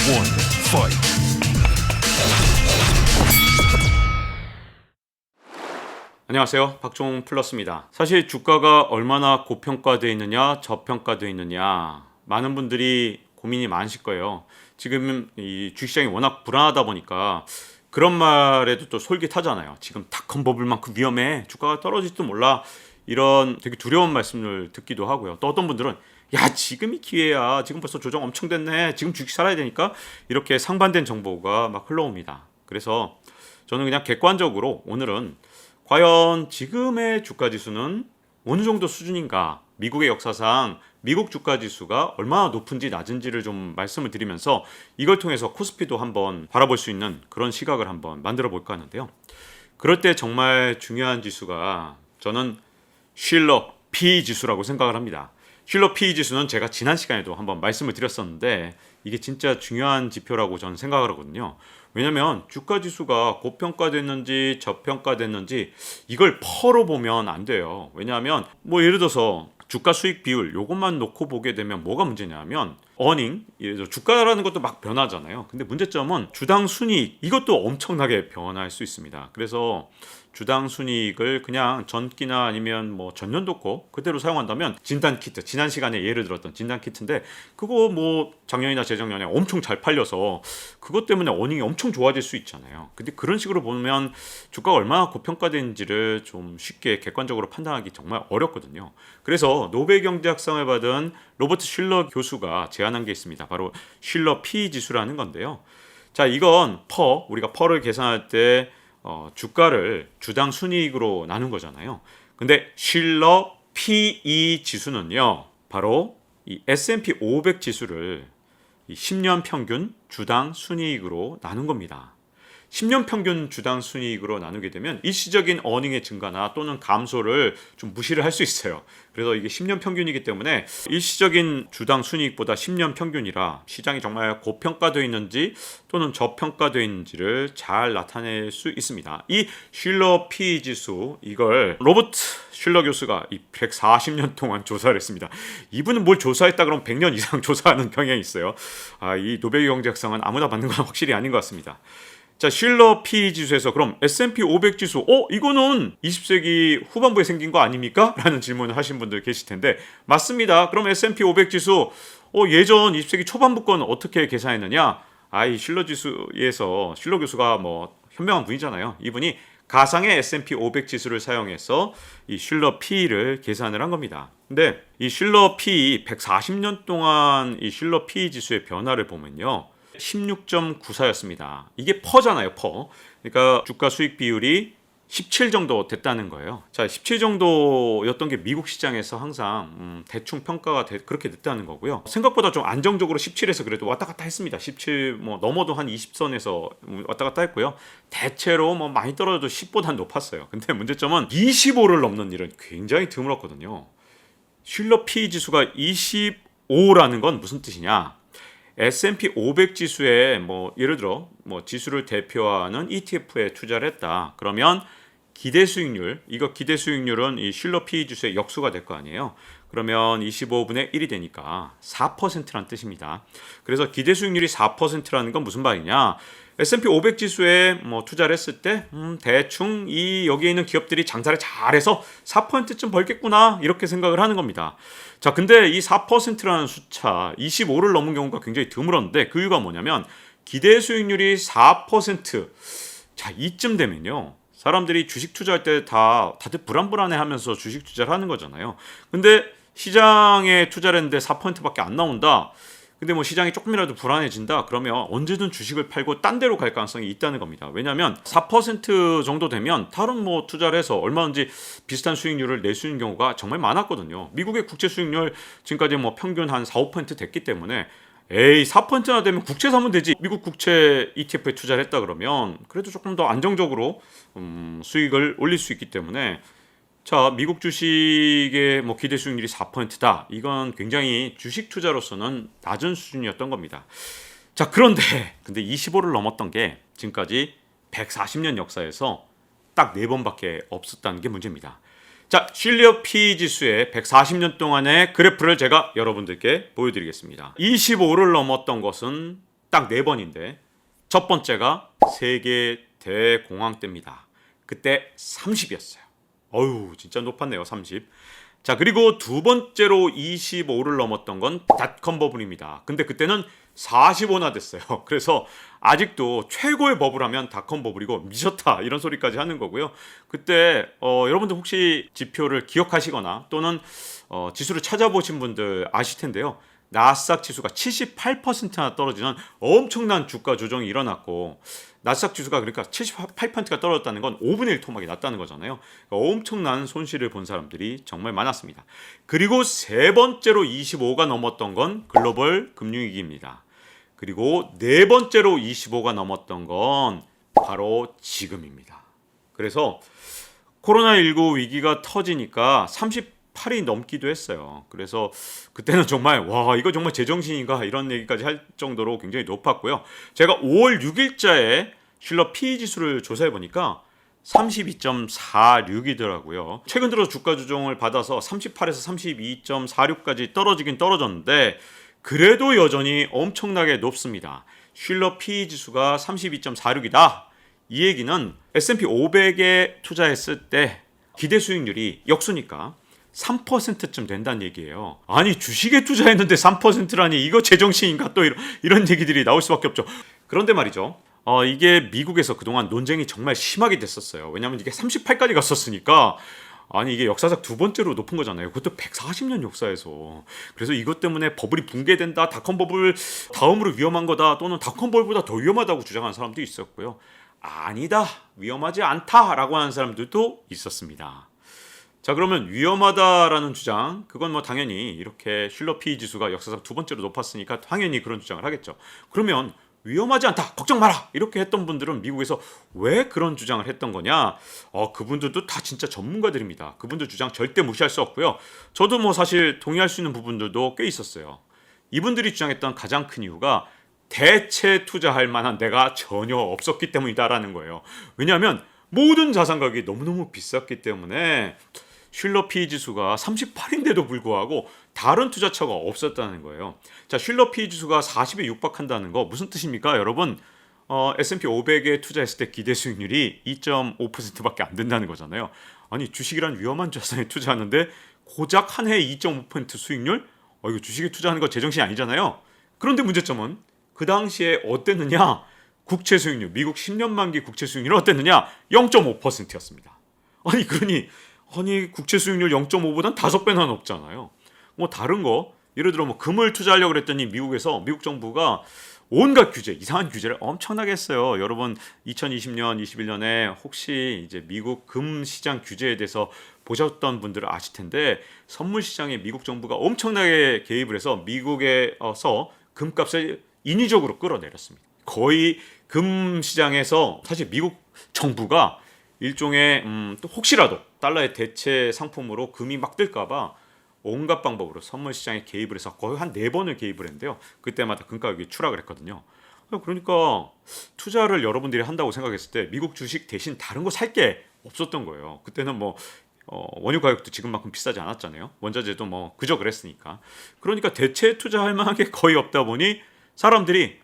one, fight. 안녕하세요, 박종훈 플러스입니다. 사실 주가가 얼마나 고평가되어 있느냐 저평가되어 있느냐 많은 분들이 고민이 많으실 거예요. 지금 이 주식시장이 워낙 불안하다 보니까 그런 말에도 또 솔깃하잖아요. 지금 닷컴 버블 만큼 위험해, 주가가 떨어질지도 몰라, 이런 되게 두려운 말씀을 듣기도 하고요. 또 어떤 분들은 야, 지금이 기회야, 지금 벌써 조정 엄청 됐네, 지금 주식 살아야 되니까, 이렇게 상반된 정보가 막 흘러옵니다. 그래서 저는 그냥 객관적으로 오늘은 과연 지금의 주가 지수는 어느 정도 수준인가, 미국의 역사상 미국 주가 지수가 얼마나 높은지 낮은지를 좀 말씀을 드리면서 이걸 통해서 코스피도 한번 바라볼 수 있는 그런 시각을 한번 만들어 볼까 하는데요. 그럴 때 정말 중요한 지수가 저는 쉴러 PE 지수라고 생각을 합니다. 쉴러 PE 지수는 제가 지난 시간에도 한번 말씀을 드렸었는데 이게 진짜 중요한 지표라고 저는 생각을 하거든요. 왜냐하면 주가 지수가 고평가됐는지 저평가됐는지 이걸 퍼로 보면 안 돼요. 왜냐하면 뭐 예를 들어서 주가 수익 비율 요것만 놓고 보게 되면 뭐가 문제냐면 어닝, 예를 들어 주가라는 것도 막 변하잖아요. 근데 문제점은 주당 순이익, 이것도 엄청나게 변할 수 있습니다. 그래서 주당 순이익을 그냥 전기나 아니면 뭐 전년도 거 그대로 사용한다면 진단 키트, 지난 시간에 예를 들었던 진단 키트인데 그거 뭐 작년이나 재작년에 엄청 잘 팔려서 그것 때문에 어닝이 엄청 좋아질 수 있잖아요. 근데 그런 식으로 보면 주가가 얼마나 고평가된지를 좀 쉽게 객관적으로 판단하기 정말 어렵거든요. 그래서 노벨 경제학상을 받은 로버트 슐러 교수가 제안한 게 있습니다. 바로 슐러 PE 지수라는 건데요. 자, 이건 우리가 퍼를 계산할 때 주가를 주당 순이익으로 나눈 거잖아요. 근데 슐러 PE 지수는요, 바로 이 S&P 500 지수를 이 10년 평균 주당 순이익으로 나눈 겁니다. 10년 평균 주당 순이익으로 나누게 되면 일시적인 어닝의 증가나 또는 감소를 좀 무시를 할 수 있어요. 그래서 이게 10년 평균이기 때문에 일시적인 주당 순이익보다 10년 평균이라 시장이 정말 고평가되어 있는지 또는 저평가되어 있는지를 잘 나타낼 수 있습니다. 이 슐러 PE 지수, 이걸 로버트 슐러 교수가 이 140년 동안 조사를 했습니다. 이분은 뭘 조사했다 그러면 100년 이상 조사하는 경향이 있어요. 이 노벨 경제학상은 아무나 받는 건 확실히 아닌 것 같습니다. 자, 슐러 PE 지수에서 그럼 S&P 500 지수, 이거는 20세기 후반부에 생긴 거 아닙니까? 라는 질문을 하신 분들 계실 텐데, 맞습니다. 그럼 S&P 500 지수, 예전 20세기 초반부 건 어떻게 계산했느냐? 이 슐러 지수에서 슐러 교수가 뭐 현명한 분이잖아요. 이분이 가상의 S&P 500 지수를 사용해서 이 슐러 PE를 계산을 한 겁니다. 근데 이 슐러 PE 140년 동안 이 슐러 PE 지수의 변화를 보면요, 16.94였습니다. 이게 퍼잖아요, 퍼. 그러니까 주가 수익 비율이 17 정도 됐다는 거예요. 자, 17 정도였던 게 미국 시장에서 항상 대충 평가가 그렇게 됐다는 거고요. 생각보다 좀 안정적으로 17에서 그래도 왔다 갔다 했습니다. 17 뭐 넘어도 한 20선에서 왔다 갔다 했고요. 대체로 뭐 많이 떨어져도 10보다 높았어요. 근데 문제점은 25를 넘는 일은 굉장히 드물었거든요. 슐러 PE 지수가 25라는 건 무슨 뜻이냐? S&P 500 지수에 뭐 예를 들어 뭐 지수를 대표하는 ETF에 투자를 했다. 그러면 기대 수익률, 이거 기대 수익률은 이 슐러 PE 지수의 역수가 될 거 아니에요. 그러면 25분의 1이 되니까 4%라는 뜻입니다. 그래서 기대 수익률이 4%라는 건 무슨 말이냐? S&P 500 지수에 뭐 투자를 했을 때 대충 여기에 있는 기업들이 장사를 잘해서 4%쯤 벌겠구나, 이렇게 생각을 하는 겁니다. 자, 근데 이 4%라는 숫자 25를 넘은 경우가 굉장히 드물었는데 그 이유가 뭐냐면 기대 수익률이 4%, 자, 이쯤 되면요, 사람들이 주식 투자할 때 다들 불안불안해하면서 주식 투자를 하는 거잖아요. 근데 시장에 투자를 했는데 4%밖에 안 나온다. 근데 뭐 시장이 조금이라도 불안해진다 그러면 언제든 주식을 팔고 딴 데로 갈 가능성이 있다는 겁니다. 왜냐하면 4% 정도 되면 다른 뭐 투자를 해서 얼마든지 비슷한 수익률을 낼 수 있는 경우가 정말 많았거든요. 미국의 국채 수익률 지금까지 뭐 평균 한 4~5% 됐기 때문에 4%나 되면 국채 사면 되지, 미국 국채 ETF에 투자를 했다 그러면 그래도 조금 더 안정적으로 수익을 올릴 수 있기 때문에, 자, 미국 주식의 뭐 기대 수익률이 4%다. 이건 굉장히 주식 투자로서는 낮은 수준이었던 겁니다. 자, 근데 25를 넘었던 게 지금까지 140년 역사에서 딱 4번밖에 없었다는 게 문제입니다. 자, 슐러 PE 지수의 140년 동안의 그래프를 제가 여러분들께 보여드리겠습니다. 25를 넘었던 것은 딱 4번인데 첫 번째가 세계 대공황 때입니다. 그때 30이었어요. 어휴, 진짜 높았네요. 30. 자, 그리고 두 번째로 25를 넘었던 건 닷컴 버블입니다. 근데 그때는 45나 됐어요. 그래서 아직도 최고의 버블하면 닷컴 버블이고 미쳤다 이런 소리까지 하는 거고요. 그때 여러분들 혹시 지표를 기억하시거나 또는 지수를 찾아보신 분들 아실 텐데요. 나스닥 지수가 78%나 떨어지는 엄청난 주가 조정이 일어났고, 나스닥 지수가 그러니까 78%가 떨어졌다는 건 5분의 1 토막이 났다는 거잖아요. 그러니까 엄청난 손실을 본 사람들이 정말 많았습니다. 그리고 세 번째로 25가 넘었던 건 글로벌 금융위기입니다. 그리고 네 번째로 25가 넘었던 건 바로 지금입니다. 그래서 코로나19 위기가 터지니까 38이 넘기도 했어요. 그래서 그때는 정말 와, 이거 정말 제정신인가 이런 얘기까지 할 정도로 굉장히 높았고요. 제가 5월 6일자에 슐러 PE 지수를 조사해 보니까 32.46이더라고요. 최근 들어 주가 조정을 받아서 38에서 32.46까지 떨어지긴 떨어졌는데 그래도 여전히 엄청나게 높습니다. 슐러 PE 지수가 32.46이다. 이 얘기는 S&P 500에 투자했을 때 기대 수익률이 역수니까 3%쯤 된다는 얘기예요. 아니, 주식에 투자했는데 3%라니 이거 제정신인가, 또 이런 얘기들이 나올 수밖에 없죠. 그런데 말이죠. 이게 미국에서 그동안 논쟁이 정말 심하게 됐었어요. 왜냐하면 이게 38까지 갔었으니까, 아니 이게 역사상 두 번째로 높은 거잖아요. 그것도 140년 역사에서. 그래서 이것 때문에 버블이 붕괴된다, 닷컴 버블 다음으로 위험한 거다, 또는 닷컴 버블보다 더 위험하다고 주장하는 사람도 있었고요. 아니다, 위험하지 않다라고 하는 사람들도 있었습니다. 자, 그러면 위험하다라는 주장, 그건 뭐 당연히 이렇게 슐러 PE 지수가 역사상 두 번째로 높았으니까 당연히 그런 주장을 하겠죠. 그러면 위험하지 않다, 걱정 마라, 이렇게 했던 분들은 미국에서 왜 그런 주장을 했던 거냐? 그분들도 다 진짜 전문가들입니다. 그분들 주장 절대 무시할 수 없고요. 저도 뭐 사실 동의할 수 있는 부분들도 꽤 있었어요. 이분들이 주장했던 가장 큰 이유가 대체 투자할 만한 데가 전혀 없었기 때문이다라는 거예요. 왜냐하면 모든 자산 가격이 너무너무 비쌌기 때문에 슐러 PE 지수가 38인데도 불구하고 다른 투자처가 없었다는 거예요. 자, 슐러 PE 지수가 40에 육박한다는 거 무슨 뜻입니까? 여러분, S&P 500에 투자했을 때 기대 수익률이 2.5%밖에 안 된다는 거잖아요. 아니, 주식이란 위험한 자산에 투자하는데 고작 한 해에 2.5% 수익률? 이거 주식에 투자하는 거 제정신이 아니잖아요. 그런데 문제점은 그 당시에 어땠느냐? 국채 수익률, 미국 10년 만기 국채 수익률은 어땠느냐? 0.5%였습니다. 아니 국채 수익률 0.5보단 5배나 높잖아요. 뭐 다른 거, 예를 들어 뭐 금을 투자하려고 그랬더니 미국 정부가 온갖 규제, 이상한 규제를 엄청나게 했어요. 여러분 2020년, 21년에 혹시 이제 미국 금 시장 규제에 대해서 보셨던 분들은 아실 텐데, 선물 시장에 미국 정부가 엄청나게 개입을 해서 미국에서 금값을 인위적으로 끌어내렸습니다. 거의 금 시장에서 사실 미국 정부가 일종의 또 혹시라도 달러의 대체 상품으로 금이 막 뜰까봐 온갖 방법으로 선물 시장에 개입을 해서 거의 한 4번을 개입을 했는데요. 그때마다 금가격이 추락을 했거든요. 그러니까 투자를 여러분들이 한다고 생각했을 때 미국 주식 대신 다른 거 살 게 없었던 거예요. 그때는 뭐 원유 가격도 지금만큼 비싸지 않았잖아요. 원자재도 뭐 그저 그랬으니까. 그러니까 대체 투자할 만한 게 거의 없다 보니 사람들이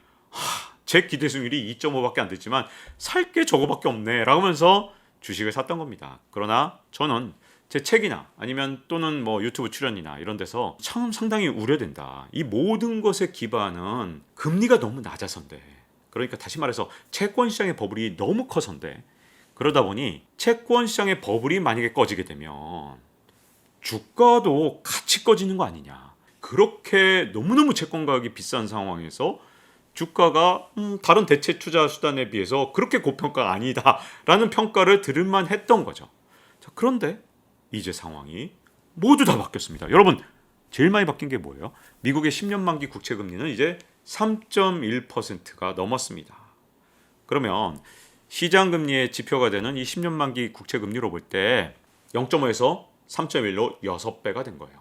제 기대 수익률이 2.5밖에 안 됐지만 살 게 저거밖에 없네 라면서 주식을 샀던 겁니다. 그러나 저는 제 책이나 아니면 또는 뭐 유튜브 출연이나 이런 데서 참 상당히 우려된다. 이 모든 것의 기반은 금리가 너무 낮아서인데, 그러니까 다시 말해서 채권 시장의 버블이 너무 커서인데, 그러다 보니 채권 시장의 버블이 만약에 꺼지게 되면 주가도 같이 꺼지는 거 아니냐. 그렇게 너무너무 채권 가격이 비싼 상황에서 주가가 다른 대체 투자 수단에 비해서 그렇게 고평가가 아니다라는 평가를 들을 만했던 거죠. 자, 그런데 이제 상황이 모두 다 바뀌었습니다. 여러분, 제일 많이 바뀐 게 뭐예요? 미국의 10년 만기 국채 금리는 이제 3.1%가 넘었습니다. 그러면 시장 금리의 지표가 되는 이 10년 만기 국채 금리로 볼 때 0.5에서 3.1로 6배가 된 거예요.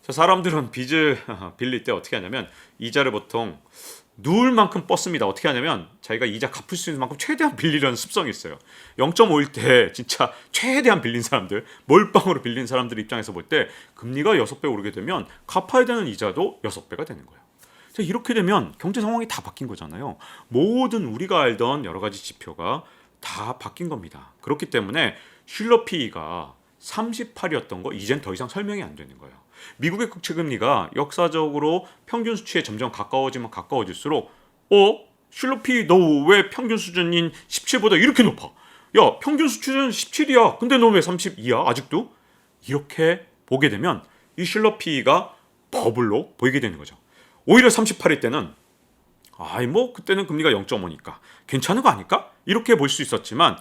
자, 사람들은 빚을 빌릴 때 어떻게 하냐면 이자를 보통 누울 만큼 뻗습니다. 어떻게 하냐면 자기가 이자 갚을 수 있는 만큼 최대한 빌리려는 습성이 있어요. 0.5일 때 진짜 최대한 빌린 사람들, 몰빵으로 빌린 사람들 입장에서 볼 때 금리가 6배 오르게 되면 갚아야 되는 이자도 6배가 되는 거예요. 자, 이렇게 되면 경제 상황이 다 바뀐 거잖아요. 모든 우리가 알던 여러 가지 지표가 다 바뀐 겁니다. 그렇기 때문에 슐러 P가 38이었던 거 이젠 더 이상 설명이 안 되는 거예요. 미국의 국채 금리가 역사적으로 평균 수치에 점점 가까워지면 가까워질수록 슐러 P 너 왜 평균 수준인 17보다 이렇게 높아? 야, 평균 수준은 17이야. 근데 너 왜 32야? 아직도? 이렇게 보게 되면 이 슐러 P가 버블로 보이게 되는 거죠. 오히려 38일 때는 그때는 금리가 0.5니까 괜찮은 거 아닐까? 이렇게 볼 수 있었지만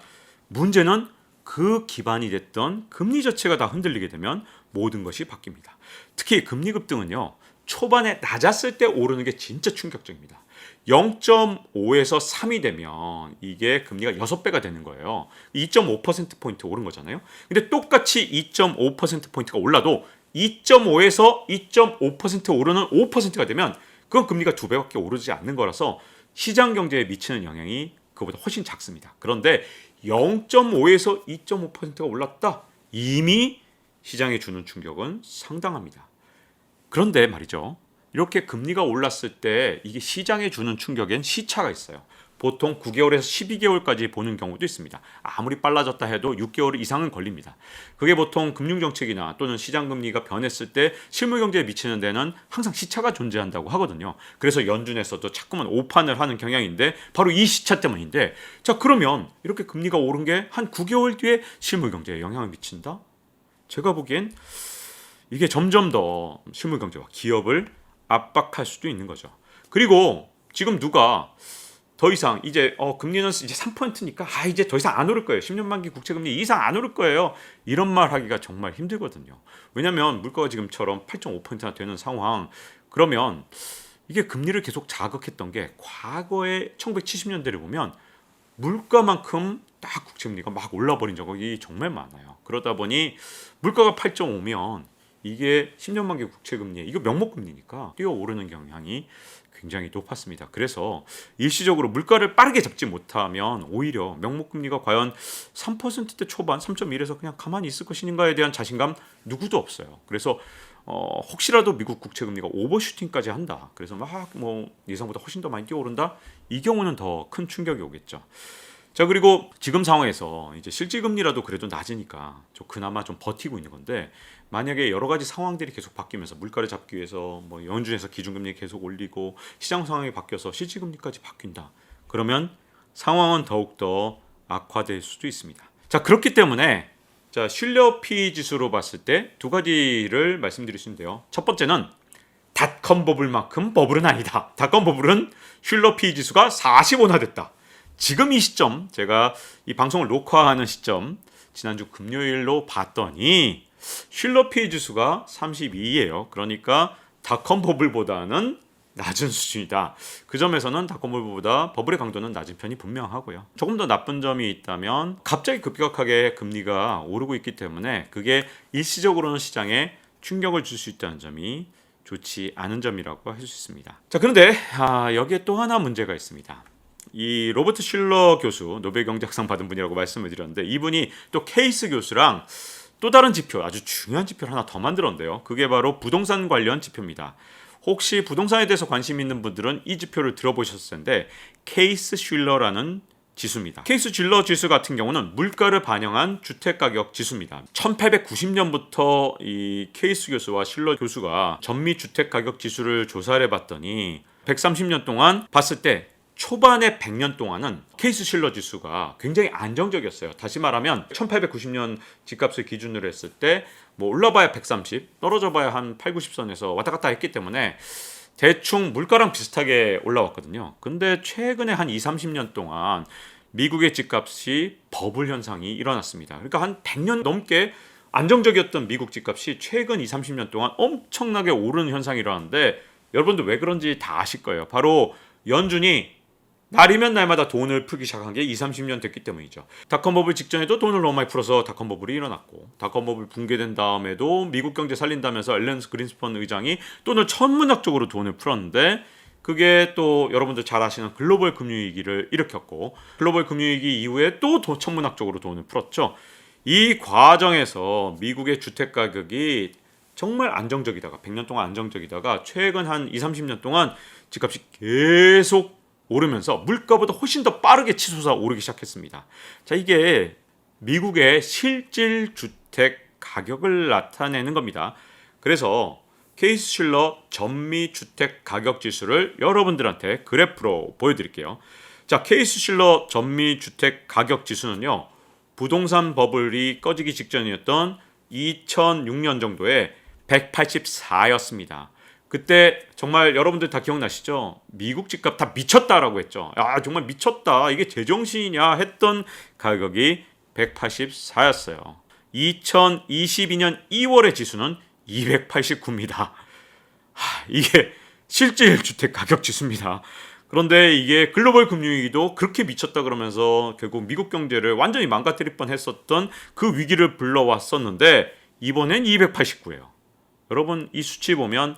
문제는 그 기반이 됐던 금리 자체가 다 흔들리게 되면 모든 것이 바뀝니다. 특히 금리 급등은요. 초반에 낮았을 때 오르는 게 진짜 충격적입니다. 0.5에서 3이 되면 이게 금리가 6배가 되는 거예요. 2.5%포인트 오른 거잖아요. 근데 똑같이 2.5%포인트가 올라도 2.5에서 2.5% 오르는 5%가 되면 그건 금리가 2배밖에 오르지 않는 거라서 시장 경제에 미치는 영향이 그보다 훨씬 작습니다. 그런데 0.5에서 2.5%가 올랐다. 이미 시장에 주는 충격은 상당합니다. 그런데 말이죠. 이렇게 금리가 올랐을 때 이게 시장에 주는 충격엔 시차가 있어요. 보통 9개월에서 12개월까지 보는 경우도 있습니다. 아무리 빨라졌다 해도 6개월 이상은 걸립니다. 그게 보통 금융정책이나 또는 시장금리가 변했을 때 실물경제에 미치는 데는 항상 시차가 존재한다고 하거든요. 그래서 연준에서도 자꾸만 오판을 하는 경향인데 바로 이 시차 때문인데 자 그러면 이렇게 금리가 오른 게 한 9개월 뒤에 실물경제에 영향을 미친다? 제가 보기엔 이게 점점 더 실물경제와 기업을 압박할 수도 있는 거죠. 그리고 지금 누가 더 이상 이제 금리는 이제 3%니까 이제 더 이상 안 오를 거예요. 10년 만기 국채 금리 이상 안 오를 거예요. 이런 말 하기가 정말 힘들거든요. 왜냐하면 물가가 지금처럼 8.5%나 되는 상황 그러면 이게 금리를 계속 자극했던 게 과거에 1970년대를 보면 물가만큼 딱 국채 금리가 막 올라버린 적이 정말 많아요. 그러다 보니 물가가 8.5면 이게 10년 만기 국채 금리 이거 명목 금리니까 뛰어오르는 경향이 굉장히 높았습니다. 그래서 일시적으로 물가를 빠르게 잡지 못하면 오히려 명목 금리가 과연 3%대 초반 3.1에서 그냥 가만히 있을 것인가에 대한 자신감 누구도 없어요. 그래서 혹시라도 미국 국채 금리가 오버슈팅까지 한다. 그래서 예상보다 훨씬 더 많이 뛰어오른다. 이 경우는 더 큰 충격이 오겠죠. 자 그리고 지금 상황에서 이제 실질금리라도 그래도 낮으니까 그나마 좀 버티고 있는 건데 만약에 여러 가지 상황들이 계속 바뀌면서 물가를 잡기 위해서 연준에서 기준금리 계속 올리고 시장 상황이 바뀌어서 실질금리까지 바뀐다. 그러면 상황은 더욱더 악화될 수도 있습니다. 자 그렇기 때문에 슐러 P 지수로 봤을 때 두 가지를 말씀드릴 수 있는데요. 첫 번째는 닷컴 버블만큼 버블은 아니다. 닷컴 버블은 슐러 P 지수가 45나 됐다. 지금 이 시점 제가 이 방송을 녹화하는 시점 지난주 금요일로 봤더니 슐러 P 지수가 32예요. 그러니까 닷컴 버블보다는 낮은 수준이다. 그 점에서는 닷컴 버블보다 버블의 강도는 낮은 편이 분명하고요. 조금 더 나쁜 점이 있다면 갑자기 급격하게 금리가 오르고 있기 때문에 그게 일시적으로는 시장에 충격을 줄 수 있다는 점이 좋지 않은 점이라고 할 수 있습니다. 자 그런데 여기에 또 하나 문제가 있습니다. 이 로버트 슐러 교수 노벨 경제학상 받은 분이라고 말씀을 드렸는데 이분이 또 케이스 교수랑 또 다른 지표 아주 중요한 지표를 하나 더 만들었는데요. 그게 바로 부동산 관련 지표입니다. 혹시 부동산에 대해서 관심 있는 분들은 이 지표를 들어보셨을 텐데 케이스 슐러라는 지수입니다. 케이스 슐러 지수 같은 경우는 물가를 반영한 주택가격 지수입니다. 1890년부터 이 케이스 교수와 슐러 교수가 전미 주택가격 지수를 조사를 해봤더니 130년 동안 봤을 때 초반에 100년 동안은 케이스 슐러 지수가 굉장히 안정적이었어요. 다시 말하면 1890년 집값을 기준으로 했을 때 올라봐야 130, 떨어져봐야 한 8, 90선에서 왔다 갔다 했기 때문에 대충 물가랑 비슷하게 올라왔거든요. 근데 최근에 한 2, 30년 동안 미국의 집값이 버블 현상이 일어났습니다. 그러니까 한 100년 넘게 안정적이었던 미국 집값이 최근 2, 30년 동안 엄청나게 오르는 현상이 일어났는데 여러분들 왜 그런지 다 아실 거예요. 바로 연준이 날이면 날마다 돈을 풀기 시작한 게 20, 30년 됐기 때문이죠. 닷컴 버블 직전에도 돈을 너무 많이 풀어서 닷컴 버블이 일어났고 닷컴 버블 붕괴된 다음에도 미국 경제 살린다면서 앨런 그린스펀 의장이 돈을 천문학적으로 돈을 풀었는데 그게 또 여러분들 잘 아시는 글로벌 금융위기를 일으켰고 글로벌 금융위기 이후에 또 천문학적으로 돈을 풀었죠. 이 과정에서 미국의 주택가격이 정말 안정적이다가 100년 동안 안정적이다가 최근 한 2, 30년 동안 집값이 계속 오르면서 물가보다 훨씬 더 빠르게 치솟아 오르기 시작했습니다. 자, 이게 미국의 실질 주택 가격을 나타내는 겁니다. 그래서 케이스-실러 전미 주택 가격 지수를 여러분들한테 그래프로 보여드릴게요. 자, 케이스-실러 전미 주택 가격 지수는요, 부동산 버블이 꺼지기 직전이었던 2006년 정도에 184였습니다. 그때 정말 여러분들 다 기억나시죠? 미국 집값 다 미쳤다라고 했죠. 야, 정말 미쳤다. 이게 제정신이냐 했던 가격이 184였어요. 2022년 2월의 지수는 289입니다. 이게 실질 주택 가격 지수입니다. 그런데 이게 글로벌 금융위기도 그렇게 미쳤다 그러면서 결국 미국 경제를 완전히 망가뜨릴 뻔했었던 그 위기를 불러왔었는데 이번엔 289예요. 여러분, 이 수치 보면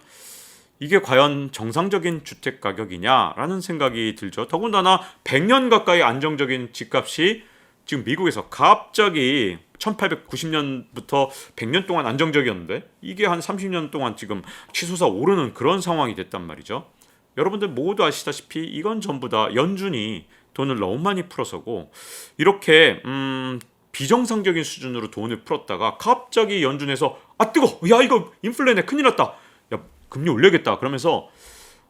이게 과연 정상적인 주택 가격이냐라는 생각이 들죠. 더군다나 100년 가까이 안정적인 집값이 지금 미국에서 갑자기 1890년부터 100년 동안 안정적이었는데 이게 한 30년 동안 지금 치솟아 오르는 그런 상황이 됐단 말이죠. 여러분들 모두 아시다시피 이건 전부 다 연준이 돈을 너무 많이 풀어서고 이렇게 비정상적인 수준으로 돈을 풀었다가 갑자기 연준에서 뜨거! 야, 이거 인플레네, 큰일 났다. 야, 금리 올려야겠다. 그러면서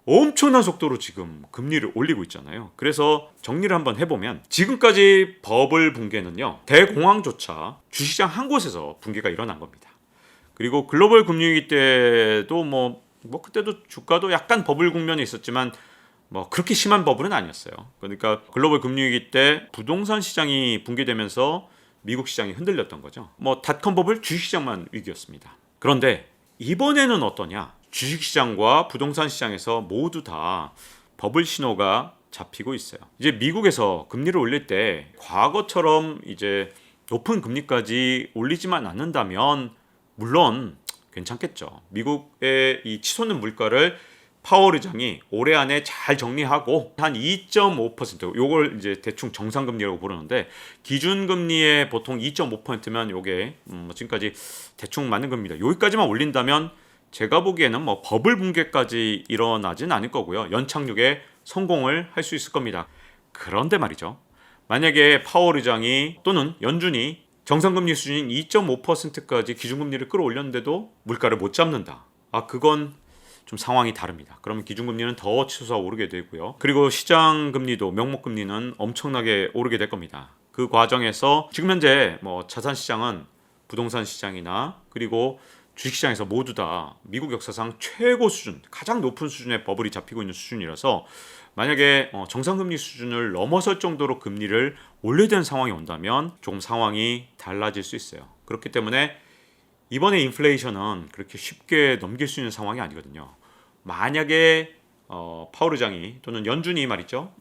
엄청난 속도로 지금 금리를 올리고 있잖아요. 그래서 정리를 한번 해보면 지금까지 버블 붕괴는요, 대공황조차 주식시장 한 곳에서 붕괴가 일어난 겁니다. 그리고 글로벌 금융위기 때도 뭐 그때도 주가도 약간 버블 국면에 있었지만 뭐 그렇게 심한 버블은 아니었어요. 그러니까 글로벌 금융위기 때 부동산 시장이 붕괴되면서 미국 시장이 흔들렸던 거죠. 뭐 닷컴 버블, 주식시장만 위기였습니다. 그런데 이번에는 어떠냐? 주식시장과 부동산 시장에서 모두 다 버블 신호가 잡히고 있어요. 이제 미국에서 금리를 올릴 때 과거처럼 이제 높은 금리까지 올리지만 않는다면 물론 괜찮겠죠. 미국의 이 치솟는 물가를 파월 의장이 올해 안에 잘 정리하고 한 2.5% 요걸 이제 대충 정상금리라고 부르는데 기준금리의 보통 2.5%면 요게 지금까지 대충 맞는 겁니다. 여기까지만 올린다면 제가 보기에는 뭐 버블 붕괴까지 일어나진 않을 거고요. 연착륙에 성공을 할 수 있을 겁니다. 그런데 말이죠. 만약에 파월 의장이 또는 연준이 정상금리 수준인 2.5%까지 기준금리를 끌어올렸는데도 물가를 못 잡는다. 그건 좀 상황이 다릅니다. 그러면 기준금리는 더 치솟아 오르게 되고요. 그리고 시장금리도 명목금리는 엄청나게 오르게 될 겁니다. 그 과정에서 지금 현재 뭐 자산시장은 부동산 시장이나 그리고 주식시장에서 모두 다 미국 역사상 최고 수준, 가장 높은 수준의 버블이 잡히고 있는 수준이라서 만약에 정상금리 수준을 넘어설 정도로 금리를 올려야 되는 상황이 온다면 조금 상황이 달라질 수 있어요. 그렇기 때문에 이번에 인플레이션은 그렇게 쉽게 넘길 수 있는 상황이 아니거든요. 만약에 파월 의장이 또는 연준이 말이죠,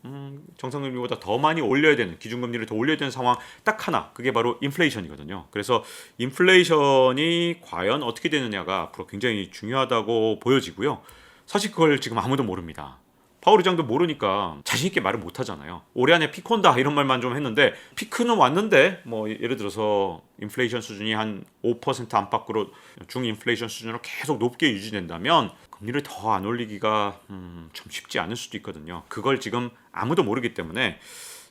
정상금리보다 더 많이 올려야 되는, 기준금리를 더 올려야 되는 상황 딱 하나, 그게 바로 인플레이션이거든요. 그래서 인플레이션이 과연 어떻게 되느냐가 앞으로 굉장히 중요하다고 보여지고요. 사실 그걸 지금 아무도 모릅니다. 파월 의장도 모르니까 자신 있게 말을 못 하잖아요. 올해 안에 피크 온다 이런 말만 좀 했는데 피크는 왔는데 뭐 예를 들어서 인플레이션 수준이 한 5% 안팎으로 중인플레이션 수준으로 계속 높게 유지된다면 금리를 더 안 올리기가 좀 쉽지 않을 수도 있거든요. 그걸 지금 아무도 모르기 때문에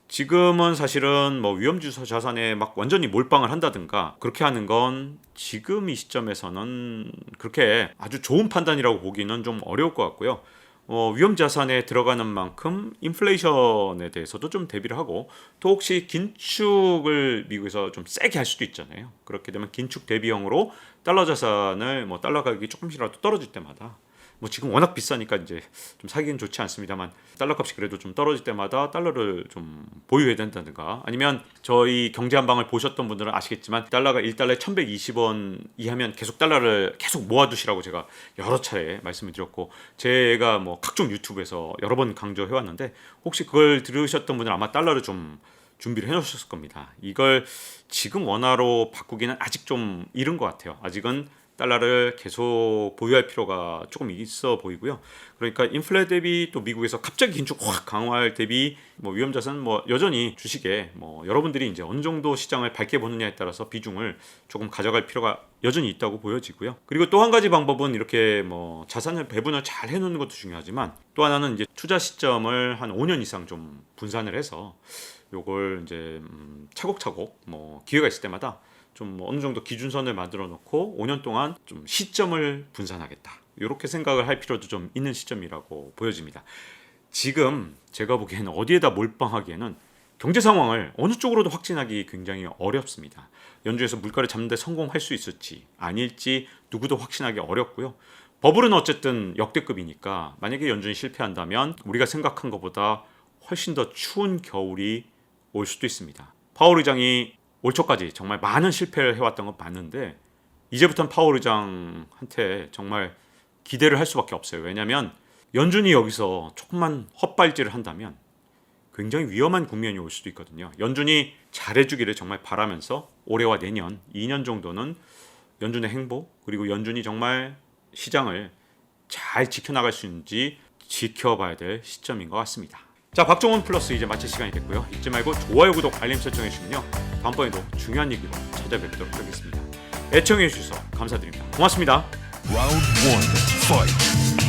지금은 사실은 뭐 위험지수 자산에 막 완전히 몰빵을 한다든가 그렇게 하는 건 지금 이 시점에서는 그렇게 아주 좋은 판단이라고 보기는 좀 어려울 것 같고요. 위험 자산에 들어가는 만큼 인플레이션에 대해서도 좀 대비를 하고 또 혹시 긴축을 미국에서 좀 세게 할 수도 있잖아요. 그렇게 되면 긴축 대비형으로 달러 자산을 뭐 달러 가격이 조금씩이라도 떨어질 때마다 뭐 지금 워낙 비싸니까 이제 좀 사기는 좋지 않습니다만 달러 값이 그래도 좀 떨어질 때마다 달러를 좀 보유해야 된다든가 아니면 저희 경제 한방을 보셨던 분들은 아시겠지만 달러가 1달러에 1120원 이하면 계속 달러를 계속 모아두시라고 제가 여러 차례 말씀을 드렸고 제가 뭐 각종 유튜브에서 여러 번 강조해 왔는데 혹시 그걸 들으셨던 분들은 아마 달러를 좀 준비를 해놓으셨을 겁니다. 이걸 지금 원화로 바꾸기는 아직 좀 이른 것 같아요. 아직은 달러를 계속 보유할 필요가 조금 있어 보이고요. 그러니까 인플레 대비 또 미국에서 갑자기 긴축 확 강화할 대비 뭐 위험자산 뭐 여전히 주식에 뭐 여러분들이 이제 어느 정도 시장을 밝게 보느냐에 따라서 비중을 조금 가져갈 필요가 여전히 있다고 보여지고요. 그리고 또 한 가지 방법은 이렇게 뭐 자산을 배분을 잘 해놓는 것도 중요하지만 또 하나는 이제 투자 시점을 한 5년 이상 좀 분산을 해서 요걸 이제 차곡차곡 뭐 기회가 있을 때마다 좀 어느 정도 기준선을 만들어 놓고 5년 동안 좀 시점을 분산하겠다. 이렇게 생각을 할 필요도 좀 있는 시점이라고 보여집니다. 지금 제가 보기에는 어디에다 몰빵하기에는 경제 상황을 어느 쪽으로도 확진하기 굉장히 어렵습니다. 연준에서 물가를 잡는 데 성공할 수 있을지 아닐지 누구도 확신하기 어렵고요. 버블은 어쨌든 역대급이니까 만약에 연준이 실패한다면 우리가 생각한 것보다 훨씬 더 추운 겨울이 올 수도 있습니다. 파월 의장이 올 초까지 정말 많은 실패를 해왔던 건 맞는데 이제부터는 파월 의장한테 정말 기대를 할 수밖에 없어요. 왜냐하면 연준이 여기서 조금만 헛발질을 한다면 굉장히 위험한 국면이 올 수도 있거든요. 연준이 잘해주기를 정말 바라면서 올해와 내년 2년 정도는 연준의 행보 그리고 연준이 정말 시장을 잘 지켜나갈 수 있는지 지켜봐야 될 시점인 것 같습니다. 자, 박종훈 플러스 이제 마칠 시간이 됐고요. 잊지 말고 좋아요, 구독, 알림 설정해 주시면요. 다음번에도 중요한 얘기로 찾아뵙도록 하겠습니다. 애청해 주셔서 감사드립니다. 고맙습니다. Round 1, fight.